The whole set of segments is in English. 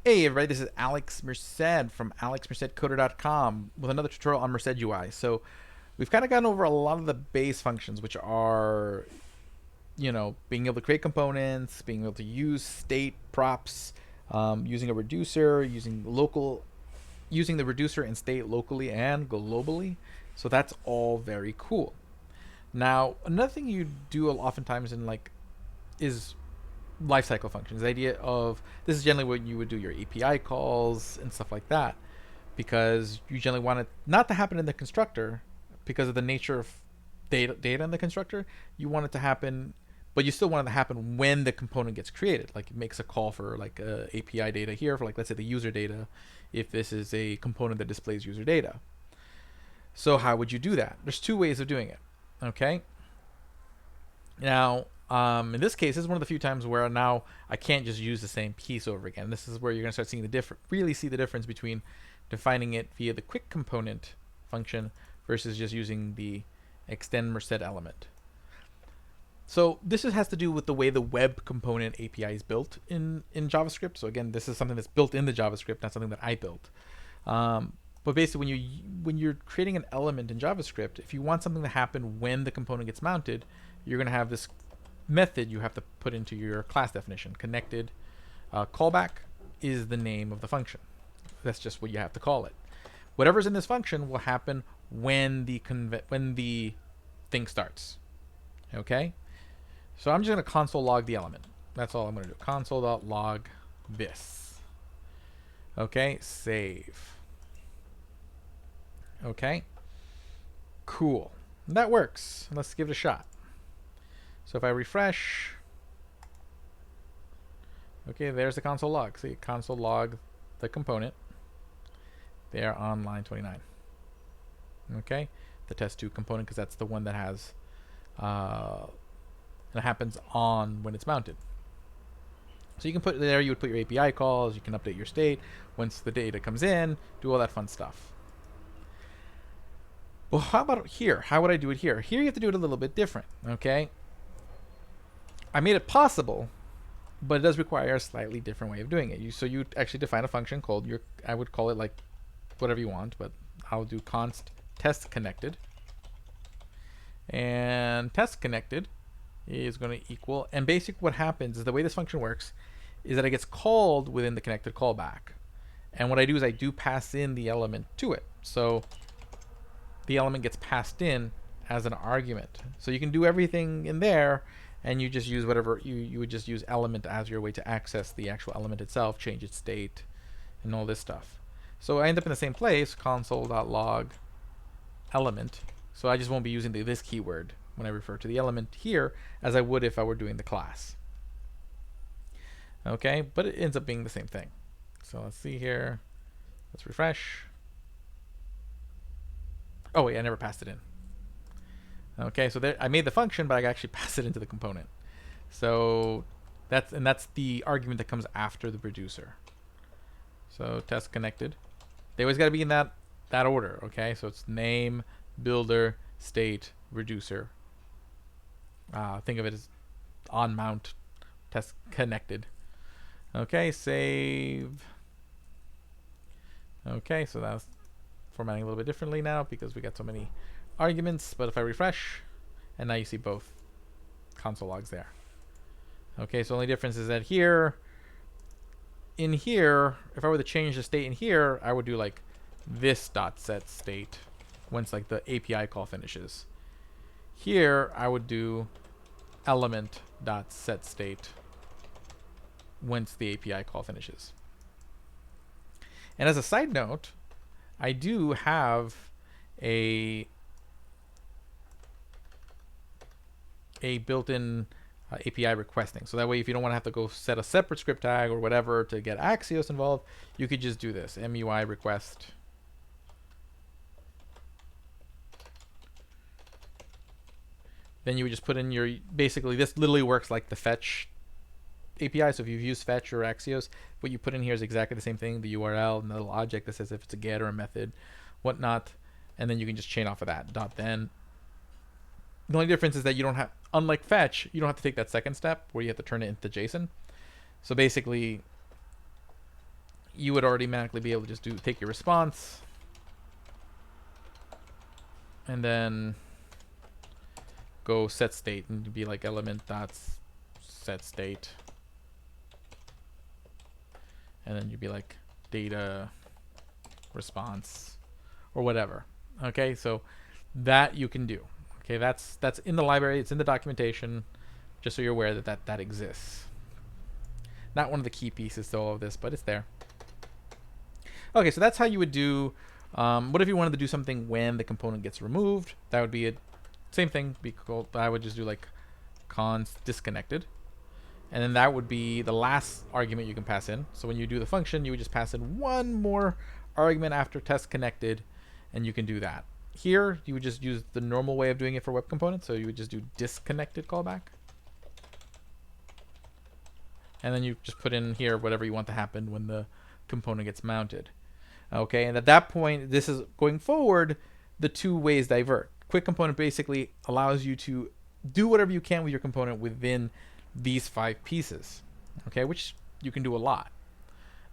Hey everybody, this is Alex Merced from alexmercedcoder.com with another tutorial on MercedUI. So we've kind of gone over a lot of the base functions, which are, being able to create components, being able to use state props, using a reducer, using the reducer and state locally and globally. So that's all very cool. Now, another thing you do oftentimes is lifecycle functions. The idea of this is generally when you would do your API calls and stuff like that, because you generally want it not to happen in the constructor because of the nature of data in the constructor. You want it to happen, but you still want it to happen when the component gets created. Like it makes a call for like API data here for like let's say the user data, if this is a component that displays user data. So how would you do that? There's two ways of doing it. Okay. Now, in this case, this is one of the few times where now I can't just use the same piece over again. This is where you're going to start seeing really see the difference between defining it via the quick component function versus just using the extend Merced element. So this has to do with the way the web component API is built in JavaScript. So again, this is something that's built in the JavaScript, not something that I built. But basically, when you're creating an element in JavaScript, if you want something to happen when the component gets mounted, you're going to have this method you have to put into your class definition. Connected callback is the name of the function. That's just what you have to call it. Whatever's in this function will happen when the thing starts. Okay? So I'm just going to console log the element. That's all I'm going to do. Console.log this. Okay, save. Okay, cool. That works. Let's give it a shot. So if I refresh, okay, there's the console log. See, console log the component there on line 29. Okay, the test2 component, because that's the one that has that happens on when it's mounted. So you can put there, you would put your API calls, you can update your state once the data comes in, do all that fun stuff. Well, how about here? How would I do it here? Here you have to do it a little bit different, okay? I made it possible, but it does require a slightly different way of doing it. So you actually define a function called I would call it like whatever you want, but I'll do const test connected. And test connected is going to equal, and basically what happens is the way this function works is that it gets called within the connected callback. And what I do is I do pass in the element to it. So the element gets passed in as an argument. So you can do everything in there, and you just use whatever you would just use element as your way to access the actual element itself, change its state, and all this stuff. So I end up in the same place, console.log element. So I just won't be using this keyword when I refer to the element here as I would if I were doing the class. Okay, but it ends up being the same thing. So let's see here. Let's refresh. Oh wait, I never passed it in. Okay, so there I made the function, but I actually passed it into the component. So that's the argument that comes after the reducer. So test connected. They always got to be in that order. Okay, so it's name, builder, state, reducer. Think of it as on mount, test connected. Okay, save. Okay, so that's formatting a little bit differently now because we got so many arguments. But if I refresh, and now you see both console logs there. Okay, so the only difference is that in here, if I were to change the state in here, I would do like this dot set state once like the API call finishes. Here I would do element dot set state once the API call finishes. And as a side note, I do have a built-in API requesting. So that way, if you don't want to have to go set a separate script tag or whatever to get Axios involved, you could just do this, MUI request. Then you would just put in your, basically this literally works like the fetch API. So if you've used fetch or Axios, what you put in here is exactly the same thing, the URL and the little object that says if it's a get or a method, whatnot, and then you can just chain off of that. Then the only difference is that you don't have, unlike fetch, you don't have to take that second step where you have to turn it into JSON. So basically, you would automatically be able to just take your response and then go set state and be like element dot set state, and then you'd be like data response or whatever. Okay, so that you can do. Okay, that's in the library. It's in the documentation, just so you're aware that exists. Not one of the key pieces to all of this, but it's there. Okay, so that's how you would do. What if you wanted to do something when the component gets removed? That would be a same thing. I would just do like const disconnected, and then that would be the last argument you can pass in. So when you do the function, you would just pass in one more argument after test connected, and you can do that. Here, you would just use the normal way of doing it for web components. So you would just do disconnected callback, and then you just put in here whatever you want to happen when the component gets mounted. Okay, and at that point, this is going forward, the two ways divert. Quick component basically allows you to do whatever you can with your component within these 5 pieces, okay, which you can do a lot.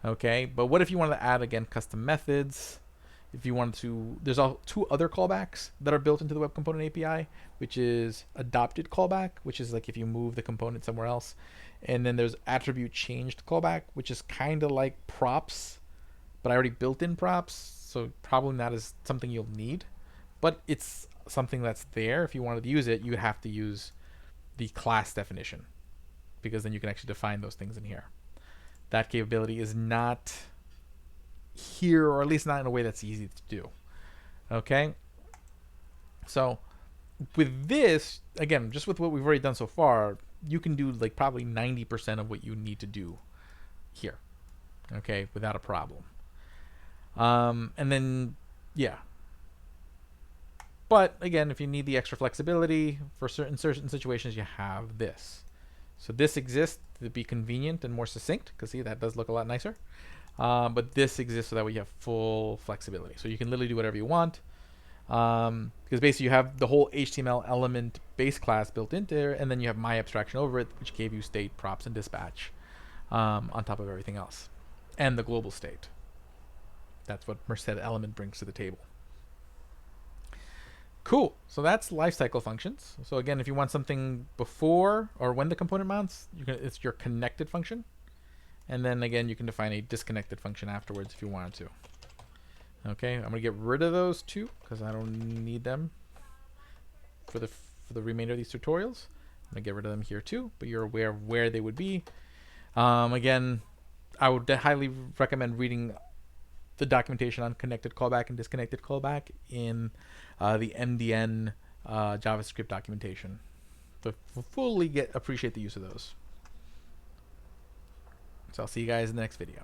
Okay, but what if you wanted to add, again, custom methods? If you wanted to, there's 2 other callbacks that are built into the web component API, which is adopted callback, which is like if you move the component somewhere else, and then there's attribute changed callback, which is kind of like props, but I already built in props, so probably not as something you'll need, but it's something that's there. If you wanted to use it, you have to use the class definition, because then you can actually define those things in here. That capability is not here, or at least not in a way that's easy to do. Okay, so with this, again, just with what we've already done so far, you can do like probably 90% of what you need to do here, okay, without a problem. And then, yeah. But again, if you need the extra flexibility for certain situations, you have this. So this exists to be convenient and more succinct, because see, that does look a lot nicer. But this exists so that way you have full flexibility. So you can literally do whatever you want. Because basically you have the whole HTML element base class built into there, and then you have my abstraction over it, which gave you state, props, and dispatch on top of everything else, and the global state. That's what MercedElement brings to the table. Cool. So that's lifecycle functions. So again, if you want something before or when the component mounts, it's your connected function. And then again, you can define a disconnected function afterwards if you wanted to. Okay, I'm going to get rid of those 2 because I don't need them for the remainder of these tutorials. I'm going to get rid of them here too, but you're aware of where they would be. Again, I would highly recommend reading the documentation on connected callback and disconnected callback in the MDN JavaScript documentation to fully appreciate the use of those. So I'll see you guys in the next video.